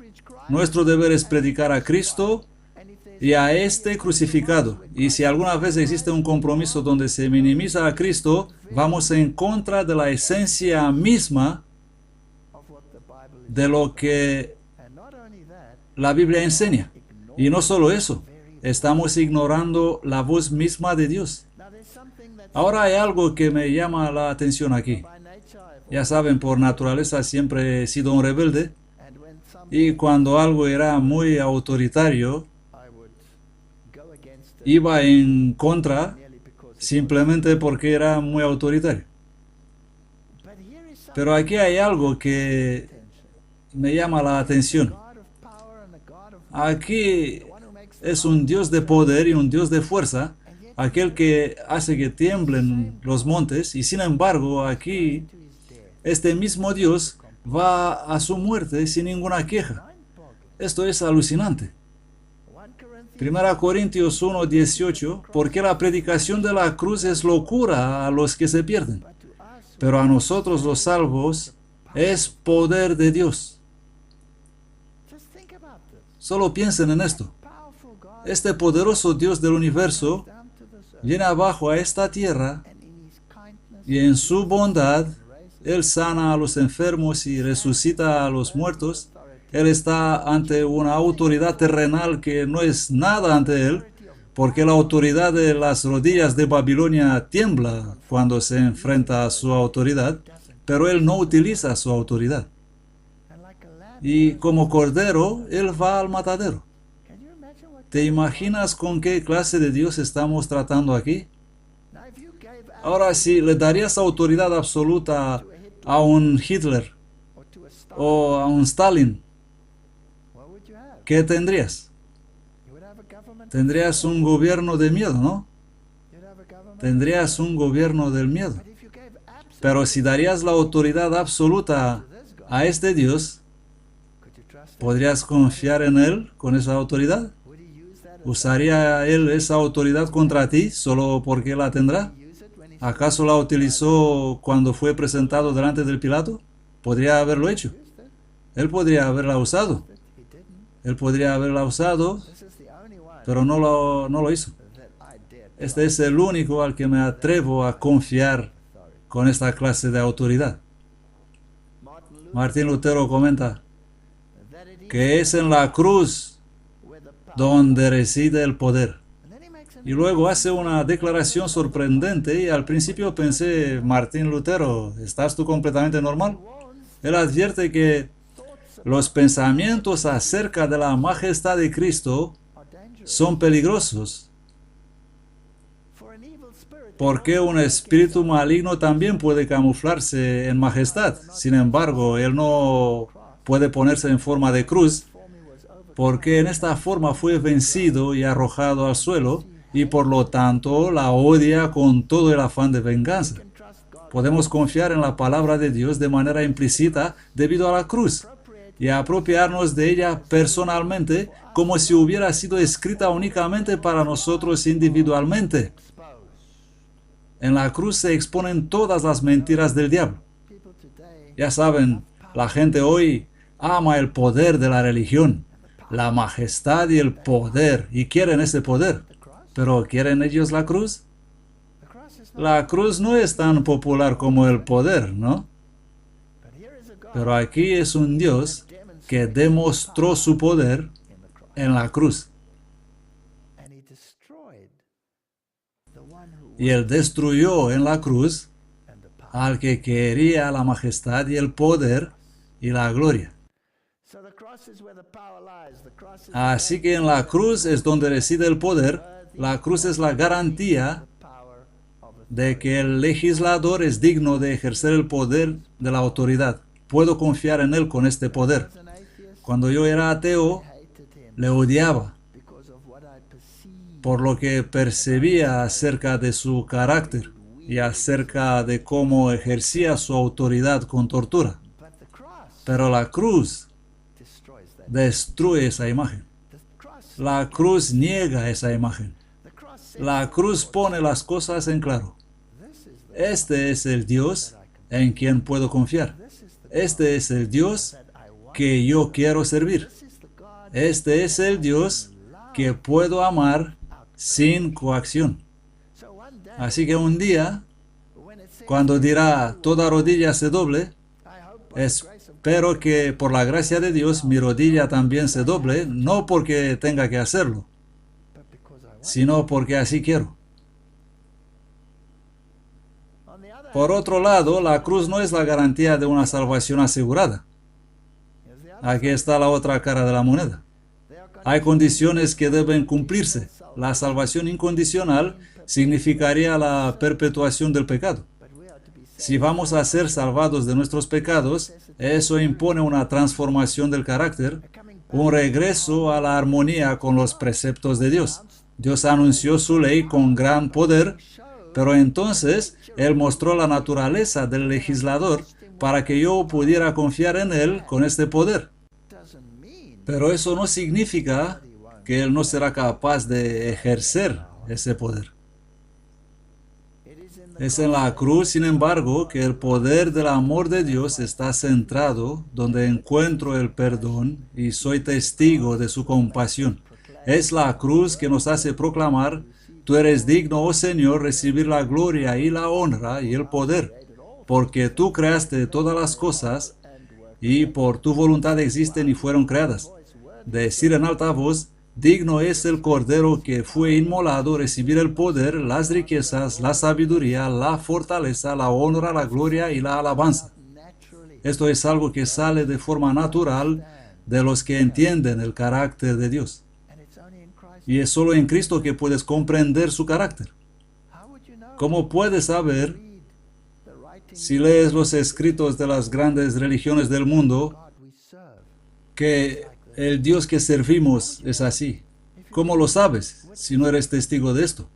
Nuestro deber es predicar a Cristo y a este crucificado. Y si alguna vez existe un compromiso donde se minimiza a Cristo, vamos en contra de la esencia misma de lo que la Biblia enseña. Y no solo eso, estamos ignorando la voz misma de Dios. Ahora hay algo que me llama la atención aquí. Ya saben, por naturaleza siempre he sido un rebelde. Y cuando algo era muy autoritario, iba en contra simplemente porque era muy autoritario. Pero aquí hay algo que me llama la atención. Aquí es un Dios de poder y un Dios de fuerza, aquel que hace que tiemblen los montes, y sin embargo aquí este mismo Dios va a su muerte sin ninguna queja. Esto es alucinante. 1 Corintios 1:18, porque la predicación de la cruz es locura a los que se pierden, pero a nosotros los salvos es poder de Dios. Solo piensen en esto. Este poderoso Dios del universo viene abajo a esta tierra y en su bondad Él sana a los enfermos y resucita a los muertos. Él está ante una autoridad terrenal que no es nada ante Él, porque la autoridad de las rodillas de Babilonia tiembla cuando se enfrenta a su autoridad, pero Él no utiliza su autoridad. Y como cordero, Él va al matadero. ¿Te imaginas con qué clase de Dios estamos tratando aquí? Ahora, si le darías autoridad absoluta a un Hitler o a un Stalin, ¿qué tendrías? Tendrías un gobierno de miedo, ¿no? Tendrías un gobierno del miedo. Pero si darías la autoridad absoluta a este Dios, ¿podrías confiar en Él con esa autoridad? ¿Usaría Él esa autoridad contra ti solo porque la tendrá? ¿Acaso la utilizó cuando fue presentado delante del Pilato? Podría haberlo hecho. Él podría haberla usado. Él podría haberla usado, pero no lo hizo. Este es el único al que me atrevo a confiar con esta clase de autoridad. Martín Lutero comenta que es en la cruz donde reside el poder. Y luego hace una declaración sorprendente y al principio pensé, Martín Lutero, ¿estás tú completamente normal? Él advierte que los pensamientos acerca de la majestad de Cristo son peligrosos, porque un espíritu maligno también puede camuflarse en majestad. Sin embargo, él no puede ponerse en forma de cruz, porque en esta forma fue vencido y arrojado al suelo, y por lo tanto la odia con todo el afán de venganza. Podemos confiar en la palabra de Dios de manera implícita debido a la cruz y apropiarnos de ella personalmente como si hubiera sido escrita únicamente para nosotros individualmente. En la cruz se exponen todas las mentiras del diablo. Ya saben, la gente hoy ama el poder de la religión, la majestad y el poder, y quieren ese poder. ¿Pero quieren ellos la cruz? La cruz no es tan popular como el poder, ¿no? Pero aquí es un Dios que demostró su poder en la cruz. Y Él destruyó en la cruz al que quería la majestad y el poder y la gloria. Así que en la cruz es donde reside el poder. La cruz es la garantía de que el legislador es digno de ejercer el poder de la autoridad. Puedo confiar en él con este poder. Cuando yo era ateo, le odiaba por lo que percibía acerca de su carácter y acerca de cómo ejercía su autoridad con tortura. Pero la cruz destruye esa imagen. La cruz niega esa imagen. La cruz pone las cosas en claro. Este es el Dios en quien puedo confiar. Este es el Dios que yo quiero servir. Este es el Dios que puedo amar sin coacción. Así que un día, cuando dirá toda rodilla se doble, espero que por la gracia de Dios mi rodilla también se doble, no porque tenga que hacerlo, sino porque así quiero. Por otro lado, la cruz no es la garantía de una salvación asegurada. Aquí está la otra cara de la moneda. Hay condiciones que deben cumplirse. La salvación incondicional significaría la perpetuación del pecado. Si vamos a ser salvados de nuestros pecados, eso impone una transformación del carácter, un regreso a la armonía con los preceptos de Dios. Dios anunció su ley con gran poder, pero entonces Él mostró la naturaleza del legislador para que yo pudiera confiar en Él con este poder. Pero eso no significa que Él no será capaz de ejercer ese poder. Es en la cruz, sin embargo, que el poder del amor de Dios está centrado, donde encuentro el perdón y soy testigo de su compasión. Es la cruz que nos hace proclamar: tú eres digno, oh Señor, recibir la gloria y la honra y el poder, porque tú creaste todas las cosas y por tu voluntad existen y fueron creadas. Decir en alta voz: digno es el Cordero que fue inmolado, recibir el poder, las riquezas, la sabiduría, la fortaleza, la honra, la gloria y la alabanza. Esto es algo que sale de forma natural de los que entienden el carácter de Dios. Y es solo en Cristo que puedes comprender su carácter. ¿Cómo puedes saber, si lees los escritos de las grandes religiones del mundo, que el Dios que servimos es así? ¿Cómo lo sabes si no eres testigo de esto?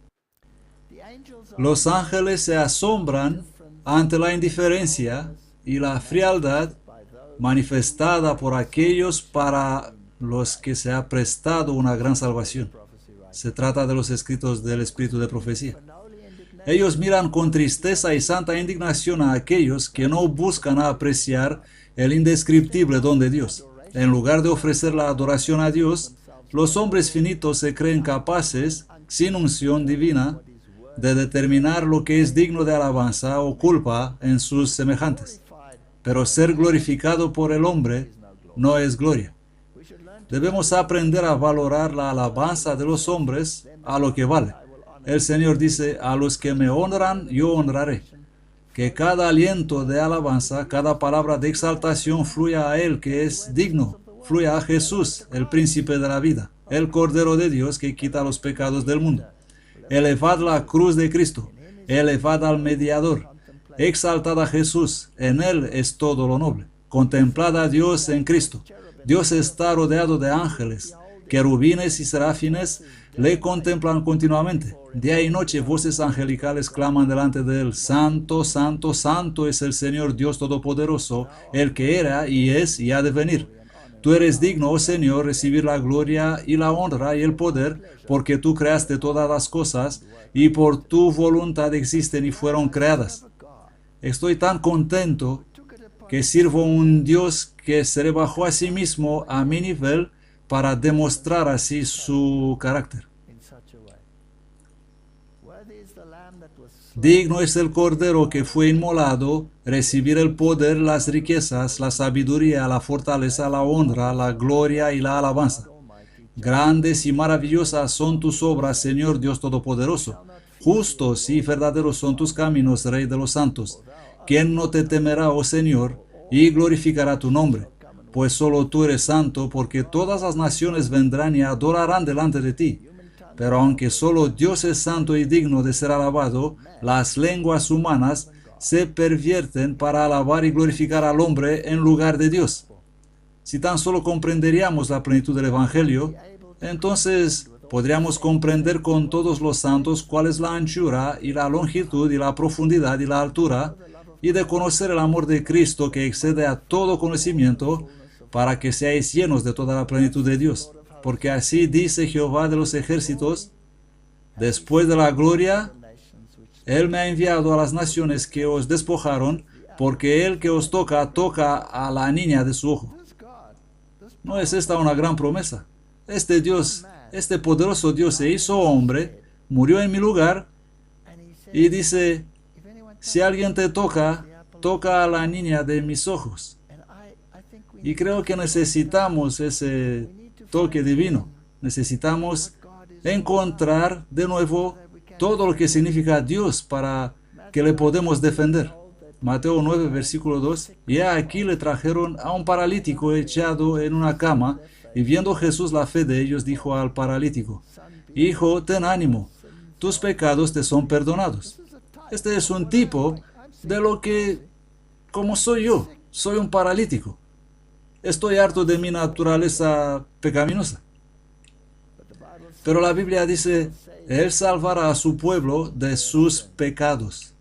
Los ángeles se asombran ante la indiferencia y la frialdad manifestada por aquellos para los que se ha prestado una gran salvación. Se trata de los escritos del Espíritu de Profecía. Ellos miran con tristeza y santa indignación a aquellos que no buscan apreciar el indescriptible don de Dios. En lugar de ofrecer la adoración a Dios, los hombres finitos se creen capaces, sin unción divina, de determinar lo que es digno de alabanza o culpa en sus semejantes. Pero ser glorificado por el hombre no es gloria. Debemos aprender a valorar la alabanza de los hombres a lo que vale. El Señor dice: a los que me honran, yo honraré. Que cada aliento de alabanza, cada palabra de exaltación fluya a Él que es digno, fluya a Jesús, el príncipe de la vida, el Cordero de Dios que quita los pecados del mundo. Elevad la cruz de Cristo, elevad al mediador, exaltad a Jesús, en Él es todo lo noble. Contemplad a Dios en Cristo. Dios está rodeado de ángeles. Querubines y serafines le contemplan continuamente. Día y noche voces angelicales claman delante de él. Santo, santo, santo es el Señor Dios Todopoderoso, el que era y es y ha de venir. Tú eres digno, oh Señor, recibir la gloria y la honra y el poder, porque tú creaste todas las cosas y por tu voluntad existen y fueron creadas. Estoy tan contento que sirvo a un Dios que se rebajó a sí mismo a mi nivel para demostrar así su carácter. Digno es el Cordero que fue inmolado, recibir el poder, las riquezas, la sabiduría, la fortaleza, la honra, la gloria y la alabanza. Grandes y maravillosas son tus obras, Señor Dios Todopoderoso. Justos y verdaderos son tus caminos, Rey de los santos. ¿Quién no te temerá, oh Señor, y glorificará tu nombre? Pues solo tú eres santo, porque todas las naciones vendrán y adorarán delante de ti. Pero aunque solo Dios es santo y digno de ser alabado, las lenguas humanas se pervierten para alabar y glorificar al hombre en lugar de Dios. Si tan solo comprenderíamos la plenitud del Evangelio, entonces podríamos comprender con todos los santos cuál es la anchura y la longitud y la profundidad y la altura, y de conocer el amor de Cristo que excede a todo conocimiento, para que seáis llenos de toda la plenitud de Dios. Porque así dice Jehová de los ejércitos: después de la gloria, Él me ha enviado a las naciones que os despojaron, porque el que os toca, toca a la niña de su ojo. ¿No es esta una gran promesa? Este Dios, este poderoso Dios se hizo hombre, murió en mi lugar, y dice: si alguien te toca, toca a la niña de mis ojos. Y creo que necesitamos ese toque divino. Necesitamos encontrar de nuevo todo lo que significa Dios para que le podamos defender. Mateo 9, versículo 2. Y aquí le trajeron a un paralítico echado en una cama, y viendo Jesús la fe de ellos, dijo al paralítico: hijo, ten ánimo, tus pecados te son perdonados. Este es un tipo de lo que, como soy yo, soy un paralítico. Estoy harto de mi naturaleza pecaminosa. Pero la Biblia dice: Él salvará a su pueblo de sus pecados.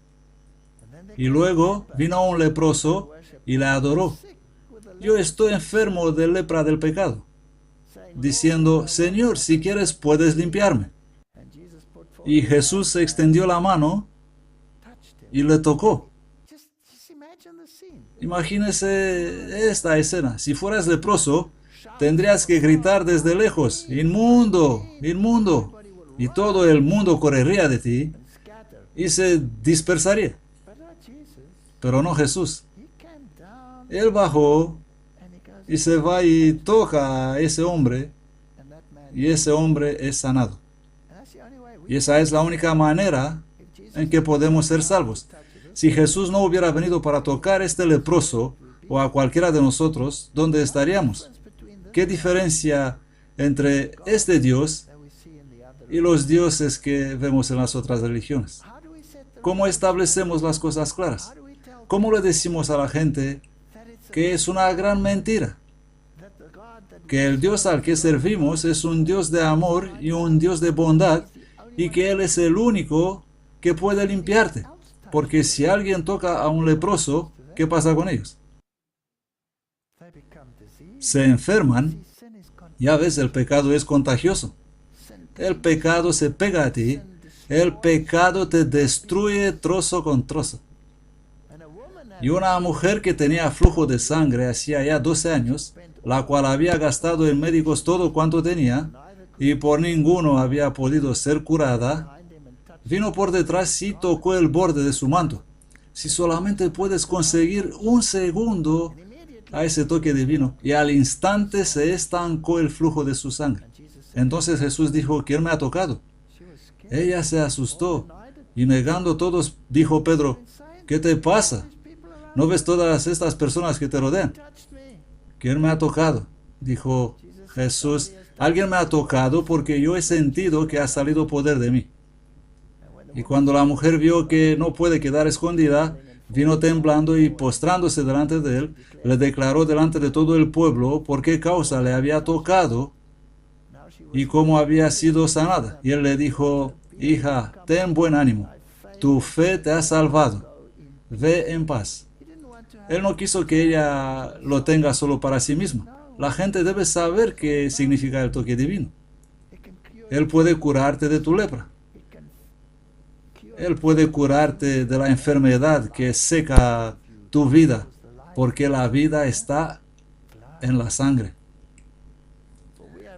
Y luego vino un leproso y le adoró. Yo estoy enfermo de lepra del pecado, diciendo: Señor, si quieres puedes limpiarme. Y Jesús se extendió la mano y le tocó. Imagínese esta escena. Si fueras leproso, tendrías que gritar desde lejos: ¡inmundo! ¡Inmundo! Y todo el mundo correría de ti y se dispersaría. Pero no Jesús. Él bajó y se va y toca a ese hombre, y ese hombre es sanado. Y esa es la única manera en que podemos ser salvos. Si Jesús no hubiera venido para tocar a este leproso o a cualquiera de nosotros, ¿dónde estaríamos? ¿Qué diferencia entre este Dios y los dioses que vemos en las otras religiones? ¿Cómo establecemos las cosas claras? ¿Cómo le decimos a la gente que es una gran mentira? Que el Dios al que servimos es un Dios de amor y un Dios de bondad, y que Él es el único que puede limpiarte. Porque si alguien toca a un leproso, ¿qué pasa con ellos? Se enferman. Ya ves, el pecado es contagioso. El pecado se pega a ti. El pecado te destruye trozo con trozo. Y una mujer que tenía flujo de sangre hacía ya 12 años, la cual había gastado en médicos todo cuanto tenía, y por ninguno había podido ser curada, vino por detrás y tocó el borde de su manto. Si solamente puedes conseguir un segundo a ese toque divino, y al instante se estancó el flujo de su sangre. Entonces Jesús dijo: ¿quién me ha tocado? Ella se asustó, y negando todos, dijo Pedro: ¿qué te pasa? ¿No ves todas estas personas que te rodean? ¿Quién me ha tocado? Dijo Jesús: alguien me ha tocado porque yo he sentido que ha salido poder de mí. Y cuando la mujer vio que no puede quedar escondida, vino temblando y postrándose delante de él, le declaró delante de todo el pueblo por qué causa le había tocado y cómo había sido sanada. Y él le dijo, hija, ten buen ánimo, tu fe te ha salvado, ve en paz. Él no quiso que ella lo tenga solo para sí misma. La gente debe saber qué significa el toque divino. Él puede curarte de tu lepra. Él puede curarte de la enfermedad que seca tu vida, porque la vida está en la sangre.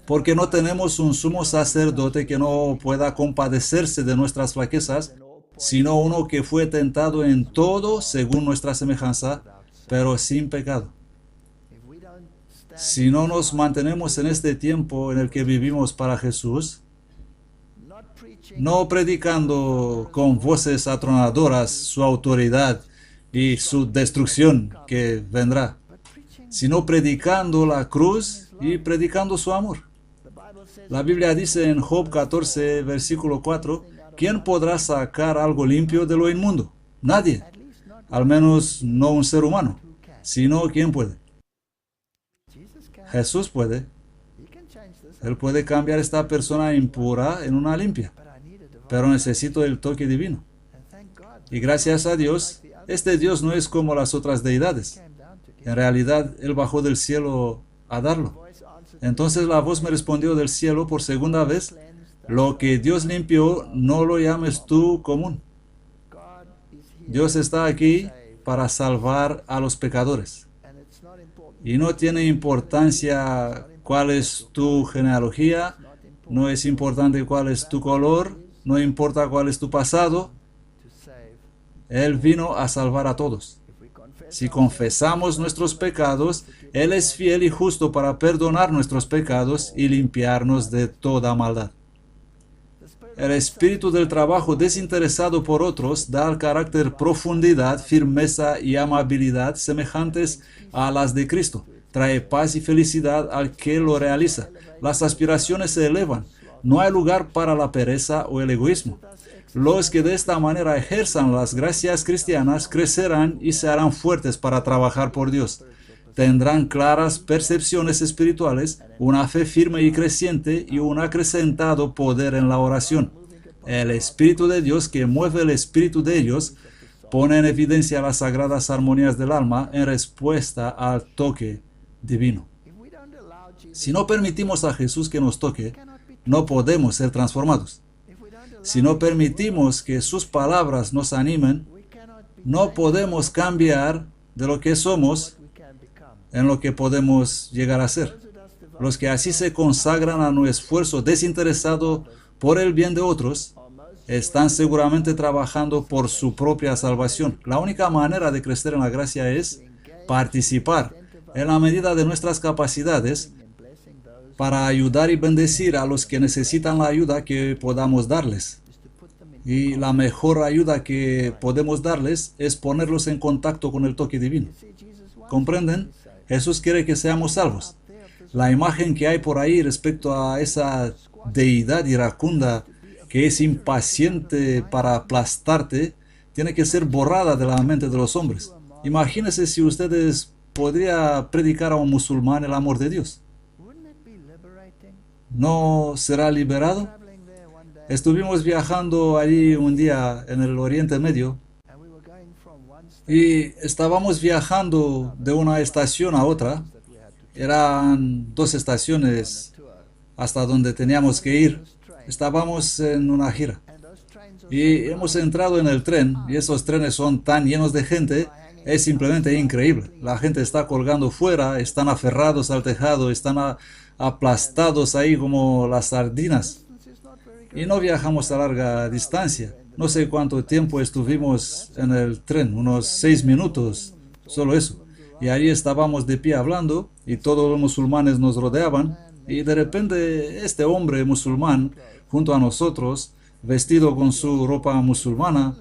Porque no tenemos un sumo sacerdote que no pueda compadecerse de nuestras flaquezas, sino uno que fue tentado en todo según nuestra semejanza, pero sin pecado. Si no nos mantenemos en este tiempo en el que vivimos para Jesús, no predicando con voces atronadoras su autoridad y su destrucción que vendrá, sino predicando la cruz y predicando su amor. La Biblia dice en Job 14, versículo 4, ¿quién podrá sacar algo limpio de lo inmundo? Nadie, al menos no un ser humano, sino ¿quién puede? Jesús puede. Él puede cambiar esta persona impura en una limpia, pero necesito el toque divino. Y gracias a Dios, este Dios no es como las otras deidades. En realidad, Él bajó del cielo a darlo. Entonces la voz me respondió del cielo por segunda vez, lo que Dios limpió, no lo llames tú común. Dios está aquí para salvar a los pecadores. Y no tiene importancia cuál es tu genealogía, no es importante cuál es tu color, no importa cuál es tu pasado. Él vino a salvar a todos. Si confesamos nuestros pecados, Él es fiel y justo para perdonar nuestros pecados y limpiarnos de toda maldad. El espíritu del trabajo desinteresado por otros da al carácter profundidad, firmeza y amabilidad semejantes a las de Cristo. Trae paz y felicidad al que lo realiza. Las aspiraciones se elevan. No hay lugar para la pereza o el egoísmo. Los que de esta manera ejerzan las gracias cristianas crecerán y se harán fuertes para trabajar por Dios. Tendrán claras percepciones espirituales, una fe firme y creciente y un acrecentado poder en la oración. El Espíritu de Dios que mueve el espíritu de ellos pone en evidencia las sagradas armonías del alma en respuesta al toque divino. Si no permitimos a Jesús que nos toque, no podemos ser transformados. Si no permitimos que sus palabras nos animen, no podemos cambiar de lo que somos en lo que podemos llegar a ser. Los que así se consagran a un esfuerzo desinteresado por el bien de otros, están seguramente trabajando por su propia salvación. La única manera de crecer en la gracia es participar en la medida de nuestras capacidades para ayudar y bendecir a los que necesitan la ayuda que podamos darles. Y la mejor ayuda que podemos darles es ponerlos en contacto con el toque divino. ¿Comprenden? Jesús quiere que seamos salvos. La imagen que hay por ahí respecto a esa deidad iracunda que es impaciente para aplastarte, tiene que ser borrada de la mente de los hombres. Imagínense si ustedes podrían predicar a un musulmán el amor de Dios. ¿No será liberado? Estuvimos viajando allí un día en el Oriente Medio y estábamos viajando de una estación a otra. Eran 2 estaciones hasta donde teníamos que ir. Estábamos en una gira y hemos entrado en el tren y esos trenes son tan llenos de gente, es simplemente increíble. La gente está colgando fuera, están aferrados al tejado, están aplastados ahí como las sardinas. Y no viajamos a larga distancia. No sé cuánto tiempo estuvimos en el tren, unos 6 minutos, solo eso. Y ahí estábamos de pie hablando y todos los musulmanes nos rodeaban. Y de repente este hombre musulmán junto a nosotros, vestido con su ropa musulmana,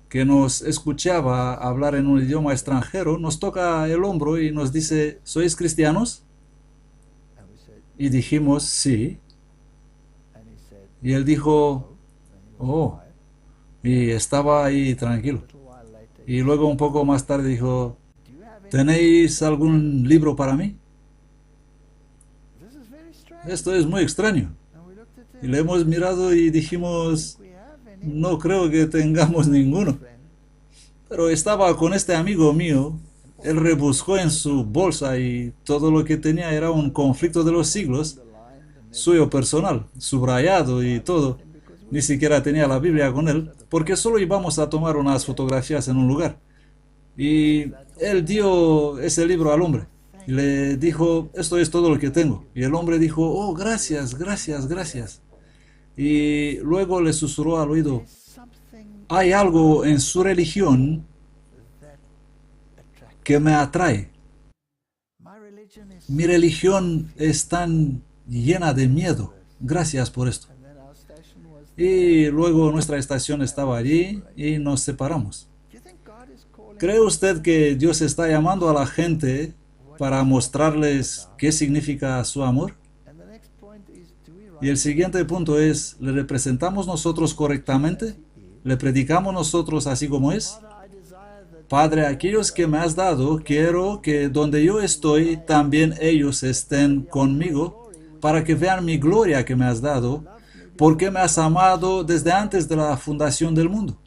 que nos escuchaba hablar en un idioma extranjero, nos toca el hombro y nos dice, ¿sois cristianos? Y dijimos, sí. Y él dijo, oh, y estaba ahí tranquilo. Y luego un poco más tarde dijo, ¿tenéis algún libro para mí? Esto es muy extraño. Y le hemos mirado y dijimos, no creo que tengamos ninguno. Pero estaba con este amigo mío, él rebuscó en su bolsa y todo lo que tenía era un conflicto de los siglos, suyo personal, subrayado y todo. Ni siquiera tenía la Biblia con él, porque solo íbamos a tomar unas fotografías en un lugar. Y él dio ese libro al hombre y le dijo, esto es todo lo que tengo. Y el hombre dijo, oh, gracias, gracias, gracias. Y luego le susurró al oído, hay algo en su religión que me atrae. Mi religión es tan llena de miedo. Gracias por esto. Y luego nuestra estación estaba allí y nos separamos. ¿Cree usted que Dios está llamando a la gente para mostrarles qué significa su amor? Y el siguiente punto es, ¿le representamos nosotros correctamente? ¿Le predicamos nosotros así como es? Padre, aquellos que me has dado, quiero que donde yo estoy, también ellos estén conmigo, para que vean mi gloria que me has dado, porque me has amado desde antes de la fundación del mundo.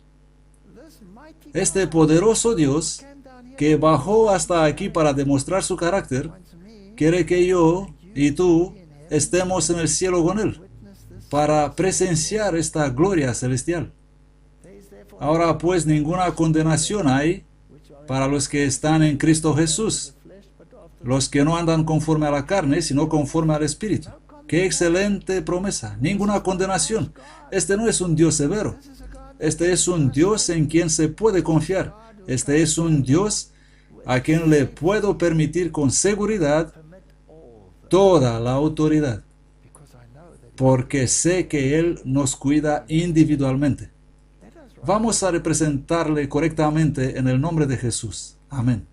Este poderoso Dios, que bajó hasta aquí para demostrar su carácter, quiere que yo y tú estemos en el cielo con Él, para presenciar esta gloria celestial. Ahora pues ninguna condenación hay para los que están en Cristo Jesús, los que no andan conforme a la carne, sino conforme al Espíritu. ¡Qué excelente promesa! Ninguna condenación. Este no es un Dios severo. Este es un Dios en quien se puede confiar. Este es un Dios a quien le puedo permitir con seguridad toda la autoridad, porque sé que Él nos cuida individualmente. Vamos a representarle correctamente en el nombre de Jesús. Amén.